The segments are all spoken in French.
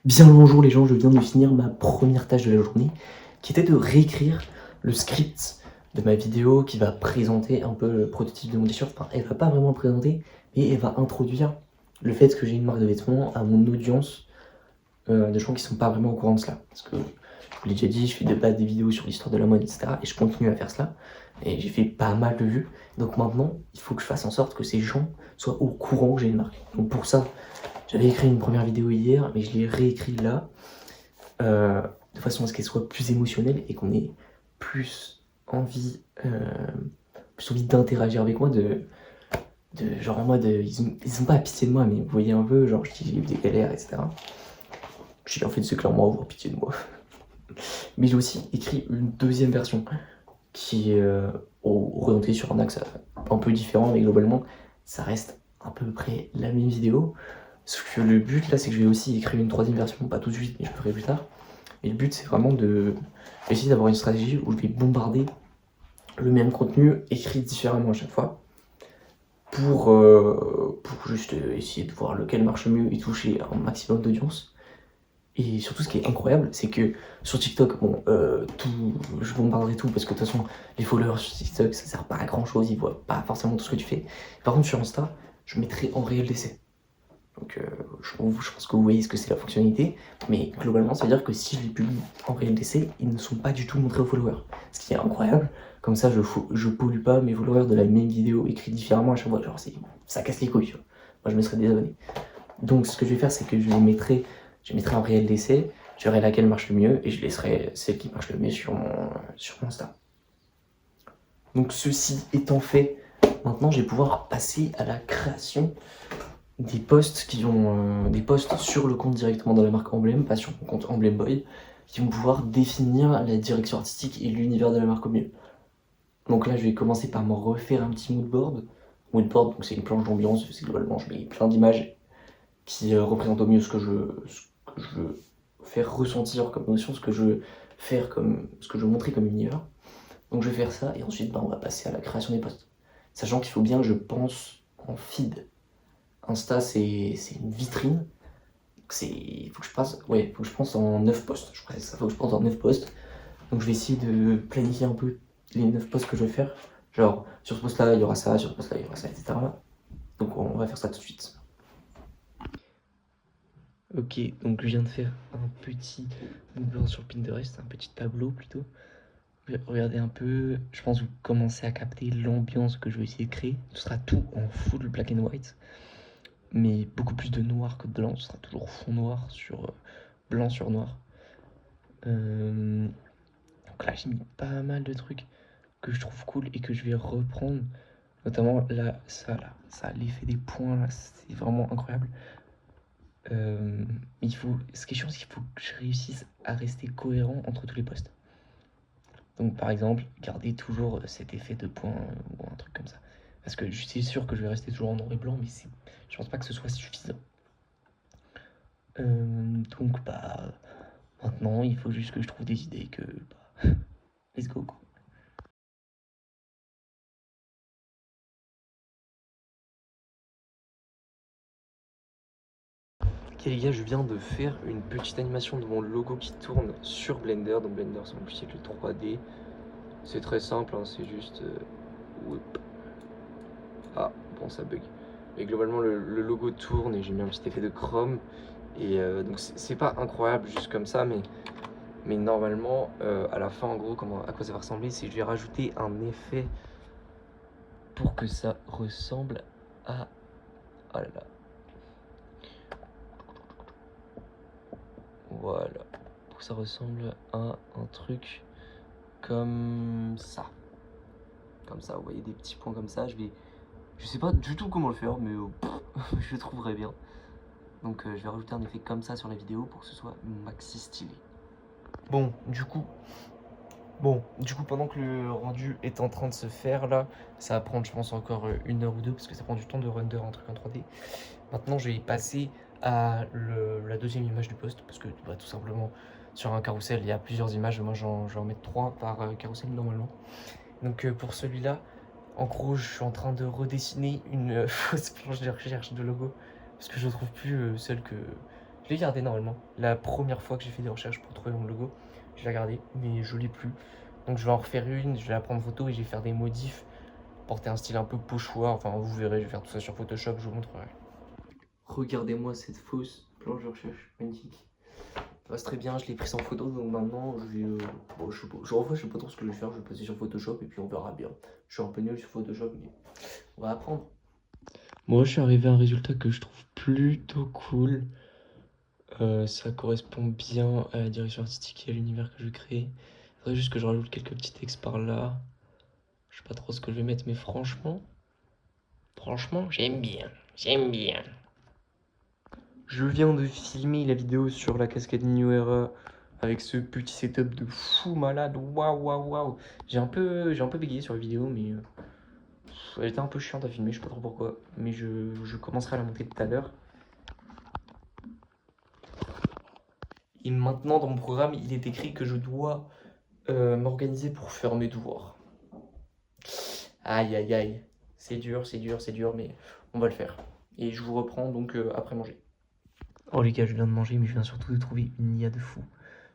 Bien le bonjour les gens, je viens de finir ma première tâche de la journée, qui était de réécrire le script de ma vidéo qui va présenter un peu le prototype de mon t-shirt. Enfin, elle va pas vraiment le présenter, mais elle va introduire le fait que j'ai une marque de vêtements à mon audience de gens qui sont pas vraiment au courant de cela. Parce que, je vous l'ai déjà dit, je fais de base des vidéos sur l'histoire de la mode, etc. Et je continue à faire cela. Et j'ai fait pas mal de vues. Donc maintenant, il faut que je fasse en sorte que ces gens soient au courant que j'ai une marque. Donc pour ça, j'avais écrit une première vidéo hier, mais je l'ai réécrit là, de façon à ce qu'elle soit plus émotionnelle et qu'on ait plus envie, d'interagir avec moi, genre en mode, ils ont pas pitié de moi, mais vous voyez un peu, genre j'ai eu des galères, etc. J'ai en fait c'est clairement avoir pitié de moi. Mais j'ai aussi écrit une deuxième version qui est orientée sur un axe un peu différent, mais globalement ça reste à peu près la même vidéo. Sauf que le but là, c'est que je vais aussi écrire une troisième version, pas tout de suite, mais je le ferai plus tard. Et le but, c'est vraiment de essayer d'avoir une stratégie où je vais bombarder le même contenu écrit différemment à chaque fois pour juste essayer de voir lequel marche mieux et toucher un maximum d'audience. Et surtout, ce qui est incroyable, c'est que sur TikTok, bon, je bombarderai tout parce que de toute façon, les followers sur TikTok, ça sert pas à grand chose, ils voient pas forcément tout ce que tu fais. Par contre, sur Insta, je mettrai en réel d'essai. Donc je pense que vous voyez ce que c'est la fonctionnalité, mais globalement ça veut dire que si je les publie en réel d'essai, ils ne sont pas du tout montrés aux followers. Ce qui est incroyable, comme ça je pollue pas mes followers de la même vidéo écrite différemment à chaque fois, genre ça casse les couilles, tu vois. Moi je me serais désabonné. Donc ce que je vais faire c'est que je les mettrai en réel d'essai, je verrai laquelle marche le mieux et je laisserai celle qui marche le mieux sur mon Insta. Donc ceci étant fait, maintenant je vais pouvoir passer à la création des posts des posts sur le compte directement dans la marque Emblème, pas sur mon compte Emblème Boy, qui vont pouvoir définir la direction artistique et l'univers de la marque au mieux. Donc là, je vais commencer par me refaire un petit moodboard. Moodboard, donc c'est une planche d'ambiance, c'est globalement, je mets plein d'images qui représentent au mieux ce que je veux faire ressentir comme émotion, ce que je veux montrer comme univers. Donc je vais faire ça et ensuite on va passer à la création des posts. Sachant qu'il faut bien que je pense en feed. Insta, c'est une vitrine. Faut que je pense en 9 posts. Je crois que ça, faut que je pense en 9 posts. Donc je vais essayer de planifier un peu les 9 posts que je vais faire. Genre, sur ce post-là, il y aura ça, sur ce post-là, il y aura ça, etc. Donc on va faire ça tout de suite. Ok, donc je viens de faire un petit moodboard sur Pinterest, un petit tableau plutôt. Regardez un peu, je pense que vous commencez à capter l'ambiance que je vais essayer de créer. Ce sera tout en full black and white, mais beaucoup plus de noir que de blanc. Ce sera toujours fond noir sur blanc sur noir. Donc là, j'ai mis pas mal de trucs que je trouve cool et que je vais reprendre. Notamment là, l'effet des points, là, c'est vraiment incroyable. Ce qui est chiant, c'est qu'il faut que je réussisse à rester cohérent entre tous les posts. Donc par exemple, garder toujours cet effet de points ou un truc comme ça. Parce que je suis sûr que je vais rester toujours en noir et blanc, mais je pense pas que ce soit suffisant. Donc maintenant, il faut juste que je trouve des idées let's go quoi. Ok les gars, je viens de faire une petite animation de mon logo qui tourne sur Blender. Donc Blender c'est mon logiciel de 3D. C'est très simple, hein, c'est juste... Ah, bon ça bug. Mais globalement le logo tourne et j'ai mis un petit effet de chrome. Et donc c'est pas incroyable juste comme ça, mais normalement à la fin en gros à quoi ça va ressembler, c'est que je vais rajouter un effet pour que ça ressemble à... Oh là là. Voilà. Pour que ça ressemble à un truc comme ça. Comme ça, vous voyez des petits points comme ça. Je sais pas du tout comment le faire, mais je le trouverai bien. Donc je vais rajouter un effet comme ça sur la vidéo pour que ce soit maxi stylé. Bon, du coup, pendant que le rendu est en train de se faire là, ça va prendre je pense encore 1 heure ou deux parce que ça prend du temps de render un truc en 3D. Maintenant je vais passer à la deuxième image du post parce que tout simplement sur un carrousel il y a plusieurs images, moi j'en vais en mettre 3 par carrousel normalement. Donc pour celui-là, en gros je suis en train de redessiner une fausse planche de recherche de logo parce que je ne trouve plus celle que Je l'ai gardé normalement. La première fois que j'ai fait des recherches pour trouver mon logo, je l'ai gardé, mais je l'ai plus. Donc je vais en refaire une, je vais la prendre photo et je vais faire des modifs, porter un style un peu pochoir. Enfin, vous verrez, je vais faire tout ça sur Photoshop, je vous montrerai. Regardez-moi cette fausse planche de recherche, magnifique. Ça passe très bien, je l'ai prise en photo, donc maintenant je vais. Bon, je sais pas trop ce que je vais faire, je vais passer sur Photoshop et puis on verra bien. Je suis un peu nul sur Photoshop, mais on va apprendre. Moi, je suis arrivé à un résultat que je trouve plutôt cool. Ça correspond bien à la direction artistique et à l'univers que je crée. Il faudrait juste que je rajoute quelques petits textes par là. Je sais pas trop ce que je vais mettre, mais franchement, j'aime bien, j'aime bien. Je viens de filmer la vidéo sur la cascade New Era avec ce petit setup de fou malade. Waouh, waouh, waouh. J'ai un peu bégayé sur la vidéo, mais elle était un peu chiante à filmer, je sais pas trop pourquoi. Mais je commencerai à la monter tout à l'heure. Et maintenant, dans mon programme, il est écrit que je dois m'organiser pour faire mes devoirs. Aïe, aïe, aïe. C'est dur, c'est dur, c'est dur, mais on va le faire. Et je vous reprends donc après manger. Oh les gars, je viens de manger, mais je viens surtout de trouver une IA de fou.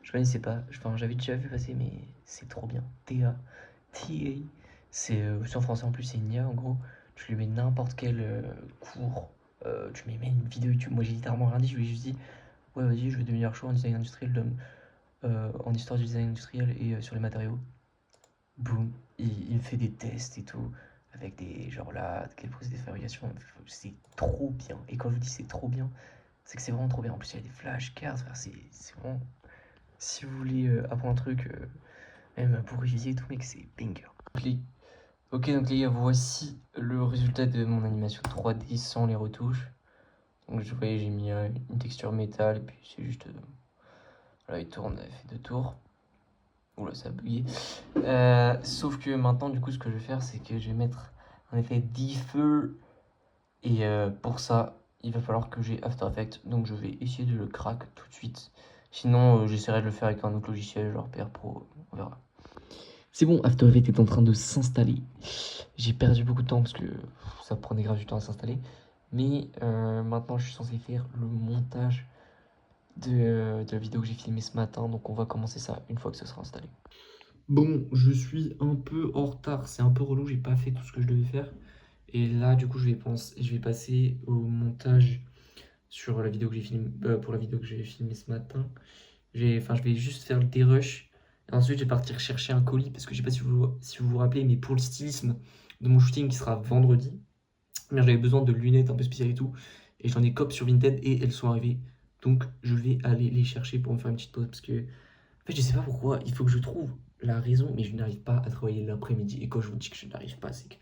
Je connaissais pas, enfin j'avais déjà vu passer, mais c'est trop bien. TA, TA. C'est en français en plus, c'est une IA en gros. Tu lui mets n'importe quel cours, tu lui mets une vidéo YouTube. Moi j'ai littéralement rien dit, je lui ai juste dit ouais, vas-y, je vais devenir chaud en design industriel, en histoire du design industriel et sur les matériaux. Boum, il fait des tests et tout, avec des genre là, quelle procédé de fabrication. C'est trop bien. Et quand je vous dis c'est trop bien, c'est que c'est vraiment trop bien. En plus, il y a des flashcards, c'est vraiment. Si vous voulez apprendre un truc, même pour réviser et tout, mec, c'est banger. Ok, donc les gars, voici le résultat de mon animation 3D sans les retouches. Donc, je voyais, j'ai mis une texture métal, et puis c'est juste. Voilà, il tourne, il fait 2 tours. Oula, ça a bugué. Sauf que maintenant, du coup, ce que je vais faire, c'est que je vais mettre un effet differ. Et pour ça, il va falloir que j'ai After Effects. Donc, je vais essayer de le crack tout de suite. Sinon, j'essaierai de le faire avec un autre logiciel, genre PR Pro. On verra. C'est bon, After Effects est en train de s'installer. J'ai perdu beaucoup de temps parce que ça prenait grave du temps à s'installer. Mais maintenant, je suis censé faire le montage de la vidéo que j'ai filmée ce matin. Donc, on va commencer ça une fois que ce sera installé. Bon, je suis un peu en retard, c'est un peu relou, j'ai pas fait tout ce que je devais faire. Et là, du coup, je vais passer au montage sur la vidéo que j'ai filmée, pour la vidéo que j'ai filmée ce matin. Je vais juste faire le dérush. Et ensuite, je vais partir chercher un colis parce que je sais pas si vous vous rappelez, mais pour le stylisme de mon shooting qui sera vendredi, j'avais besoin de lunettes un peu spéciales et tout. Et j'en ai cop sur Vinted et elles sont arrivées. Donc, je vais aller les chercher pour me faire une petite pause parce que, en fait, je sais pas pourquoi, il faut que je trouve la raison, mais je n'arrive pas à travailler l'après-midi. Et quand je vous dis que je n'arrive pas, c'est que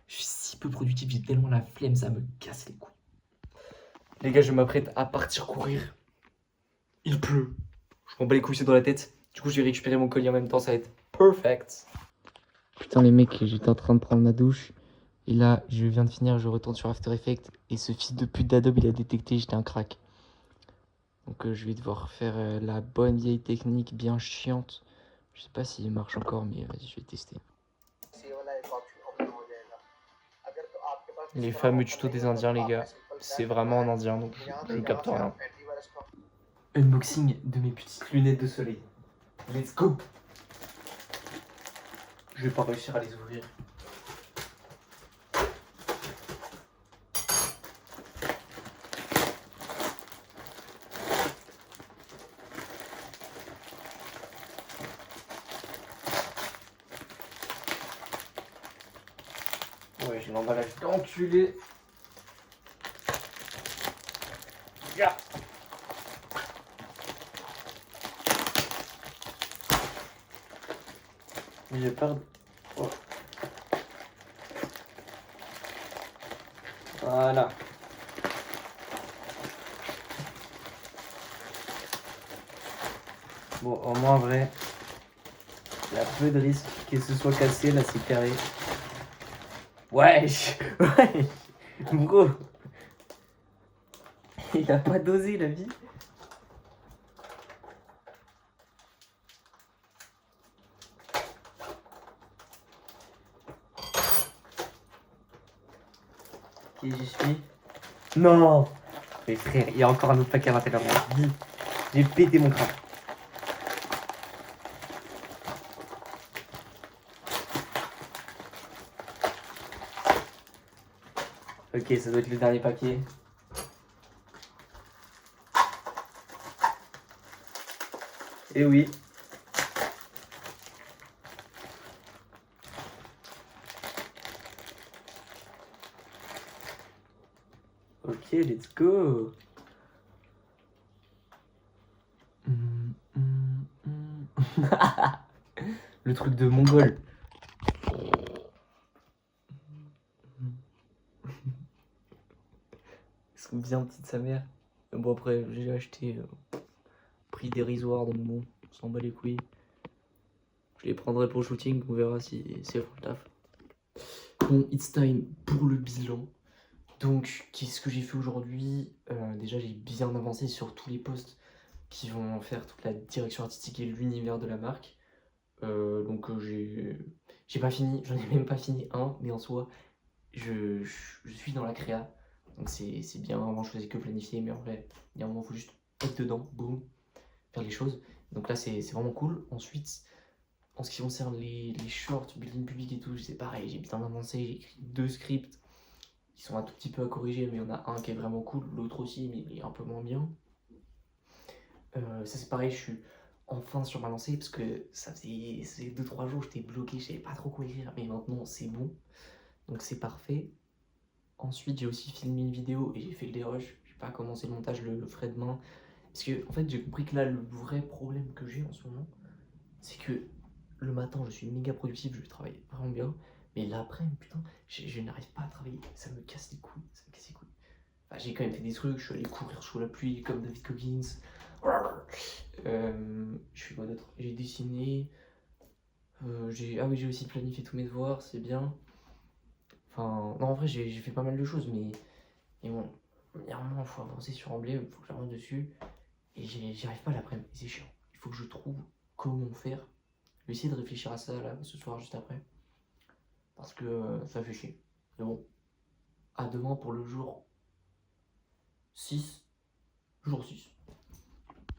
je suis si peu productif, j'ai tellement la flemme, ça me casse les couilles. Les gars, je m'apprête à partir courir. Il pleut. Je m'en bats les couilles, c'est dans la tête. Du coup, je vais récupérer mon colis en même temps, ça va être perfect. Putain, les mecs, j'étais en train de prendre ma douche. Et là, je viens de finir, je retourne sur After Effects. Et ce fils de pute d'Adobe, il a détecté, j'étais un crack. Donc, je vais devoir faire la bonne vieille technique bien chiante. Je sais pas s'il marche encore, mais vas-y, je vais tester. Les fameux tutos des Indiens, les gars. C'est vraiment en indien, donc je capte rien. Unboxing de mes petites lunettes de soleil. Let's go! Je vais pas réussir à les ouvrir. Ouais, j'ai l'emballage d'enculé. Yeah. J'ai peur. Oh. Voilà. Bon, au moins en vrai, il y a peu de risque que ce soit cassé, là c'est carré. Wesh, ouais, bro. Il a pas dosé la vie. Ok, j'y suis. Non, Mais frère, il y a encore un autre paquet à l'intérieur. Vite. J'ai pété mon crâne. Ok, ça doit être le dernier paquet. Et oui. Ok, let's go. Le truc de mongol. Ils sont bien petites sa mère. Bon après, j'ai acheté prix dérisoire donc bon, on s'en bat les couilles. Je les prendrai pour le shooting, on verra si c'est le taf. Bon, it's time pour le bilan. Donc, qu'est-ce que j'ai fait aujourd'hui? Déjà, j'ai bien avancé sur tous les posts qui vont faire toute la direction artistique et l'univers de la marque. Donc, j'ai pas fini, j'en ai même pas fini un, mais en soi, je suis dans la créa. Donc, c'est bien. Avant, je faisais que planifier, mais en vrai, il y a un moment, il faut juste être dedans, boum, faire les choses. Donc là, c'est vraiment cool. Ensuite, en ce qui concerne les shorts, building public et tout, c'est pareil, j'ai bien avancé, j'ai écrit 2 scripts qui sont un tout petit peu à corriger, mais il y en a un qui est vraiment cool, l'autre aussi, mais il est un peu moins bien. Ça c'est pareil, je suis enfin sur ma lancée, parce que ça faisait 2-3 jours, j'étais bloqué, je savais pas trop quoi écrire, mais maintenant c'est bon, donc c'est parfait. Ensuite, j'ai aussi filmé une vidéo et j'ai fait le dérush, j'ai pas commencé le montage, le ferai demain, parce que en fait j'ai compris que là, le vrai problème que j'ai en ce moment, c'est que le matin, je suis méga productif, je travaille vraiment bien. Mais l'après-midi, putain, je n'arrive pas à travailler. Ça me casse les couilles. Ça me casse les couilles. Enfin, j'ai quand même fait des trucs. Je suis allé courir sous la pluie comme David Coggins. Je fais quoi d'autre? J'ai dessiné. Ah oui, j'ai aussi planifié tous mes devoirs. C'est bien. Enfin, non, en vrai, j'ai fait pas mal de choses. Mais bon, il y a un moment, il faut avancer sur Emblème. Il faut que j'avance dessus. Et j'y arrive pas l'après-midi. C'est chiant. Il faut que je trouve comment faire. Je vais essayer de réfléchir à ça là, ce soir, juste après. Parce que ça fait chier. Mais bon, à demain pour le jour 6. Jour 6.